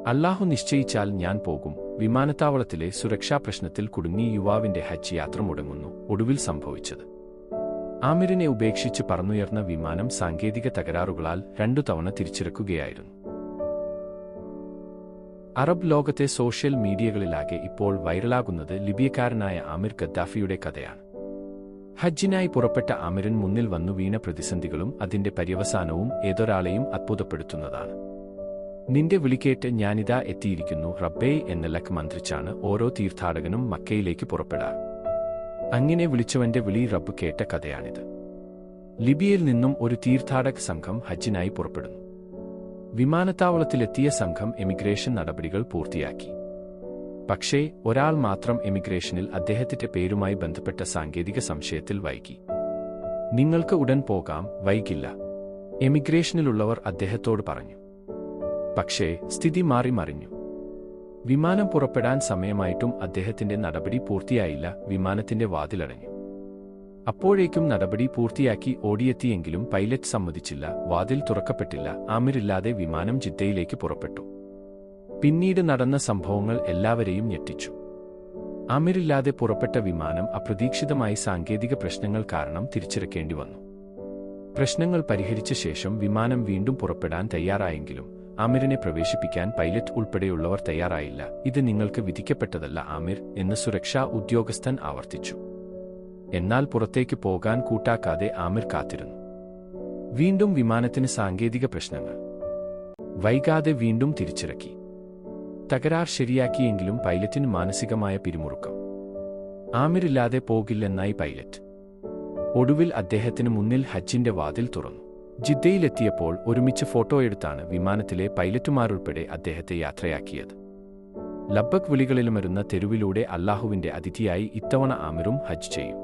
അല്ലാഹു നിശ്ചയിച്ചാൽ ഞാൻ പോകും. വിമാനത്താവളത്തിലെ സുരക്ഷാ പ്രശ്നത്തിൽ കുടുങ്ങി യുവാവിന്റെ ഹജ്ജ് യാത്ര മുടങ്ങുന്നു. ഒടുവിൽ സംഭവിച്ചത് ആമിറിനെ ഉപേക്ഷിച്ച് പറന്നുയർന്ന വിമാനം സാങ്കേതിക തകരാറുകളാൽ 2 തവണ തിരിച്ചിറക്കുകയായിരുന്നു. അറബ് ലോകത്തെ സോഷ്യൽ മീഡിയകളിലാകെ ഇപ്പോൾ വൈറലാകുന്നത് ലിബിയക്കാരനായ ആമിർ ഗദ്ദാഫിയുടെ കഥയാണ്. ഹജ്ജിനായി പുറപ്പെട്ട ആമിറിൻ മുന്നിൽ വന്നു വീണ പ്രതിസന്ധികളും അതിന്റെ പര്യവസാനവും ഏതൊരാളെയും അത്ഭുതപ്പെടുത്തുന്നതാണ്. നിന്റെ വിളിക്കേട്ട് ഞാനിതാ എത്തിയിരിക്കുന്നു റബ്ബേ എന്ന ലക്ക് മന്ത്രിച്ചാണ് ഓരോ തീർത്ഥാടകനും മക്കയിലേക്ക് പുറപ്പെടാറ്. അങ്ങനെ വിളിച്ചവന്റെ വിളി റബ്ബ് കേട്ട കഥയാണിത്. ലിബിയയിൽ നിന്നും ഒരു തീർത്ഥാടക സംഘം ഹജ്ജിനായി പുറപ്പെടുന്നു. വിമാനത്താവളത്തിലെത്തിയ സംഘം എമിഗ്രേഷൻ നടപടികൾ പൂർത്തിയാക്കി. പക്ഷേ ഒരാൾ മാത്രം എമിഗ്രേഷനിൽ അദ്ദേഹത്തിന്റെ പേരുമായി ബന്ധപ്പെട്ട സാങ്കേതിക സംശയത്തിൽ വൈകി. നിങ്ങൾക്ക് ഉടൻ പോകാം, വൈകില്ല, എമിഗ്രേഷനിലുള്ളവർ അദ്ദേഹത്തോട് പറഞ്ഞു. പക്ഷേ സ്ഥിതി മാറി മറിഞ്ഞു. വിമാനം പുറപ്പെടാൻ സമയമായിട്ടും അദ്ദേഹത്തിന്റെ നടപടി പൂർത്തിയായില്ല. വിമാനത്തിന്റെ വാതിലടഞ്ഞു. അപ്പോഴേക്കും നടപടി പൂർത്തിയാക്കി ഓടിയെത്തിയെങ്കിലും പൈലറ്റ് സമ്മതിച്ചില്ല. വാതിൽ തുറക്കപ്പെട്ടില്ല. ആമിറില്ലാതെ വിമാനം ജിദ്ദയിലേക്ക് പുറപ്പെട്ടു. പിന്നീട് നടന്ന സംഭവങ്ങൾ എല്ലാവരെയും ഞെട്ടിച്ചു. ആമിറില്ലാതെ പുറപ്പെട്ട വിമാനം അപ്രതീക്ഷിതമായി സാങ്കേതിക പ്രശ്നങ്ങൾ കാരണം തിരിച്ചിറക്കേണ്ടി വന്നു. പ്രശ്നങ്ങൾ പരിഹരിച്ച ശേഷം വിമാനം വീണ്ടും പുറപ്പെടാൻ തയ്യാറായെങ്കിലും ആമിറിനെ പ്രവേശിപ്പിക്കാൻ പൈലറ്റ് ഉൾപ്പെടെയുള്ളവർ തയ്യാറായില്ല. ഇത് നിങ്ങൾക്ക് വിധിക്കപ്പെട്ടതല്ല ആമിർ എന്ന് സുരക്ഷാ ഉദ്യോഗസ്ഥൻ ആവർത്തിച്ചു. എന്നാൽ പുറത്തേക്ക് പോകാൻ കൂട്ടാക്കാതെ ആമിർ കാത്തിരുന്നു. വീണ്ടും വിമാനത്തിന് സാങ്കേതിക പ്രശ്നങ്ങൾ. വൈകാതെ വീണ്ടും തിരിച്ചിറക്കി. തകരാർ ശരിയാക്കിയെങ്കിലും പൈലറ്റിന് മാനസികമായ പിരിമുറുക്കം. ആമിറില്ലാതെ പോകില്ലെന്നായി പൈലറ്റ്. ഒടുവിൽ അദ്ദേഹത്തിന് മുന്നിൽ ഹജ്ജിന്റെ വാതിൽ തുറന്നു. ജിദ്ദയിലെത്തിയപ്പോൾ ഒരുമിച്ച് ഫോട്ടോയെടുത്താണ് വിമാനത്തിലെ പൈലറ്റുമാരുൾപ്പെടെ അദ്ദേഹത്തെ യാത്രയാക്കിയത്. ലബ്ബക് വിളികളിലുമരുന്ന തെരുവിലൂടെ അല്ലാഹുവിന്റെ അതിഥിയായി ഇത്തവണ ആമിറും ഹജ്ജ് ചെയ്യും.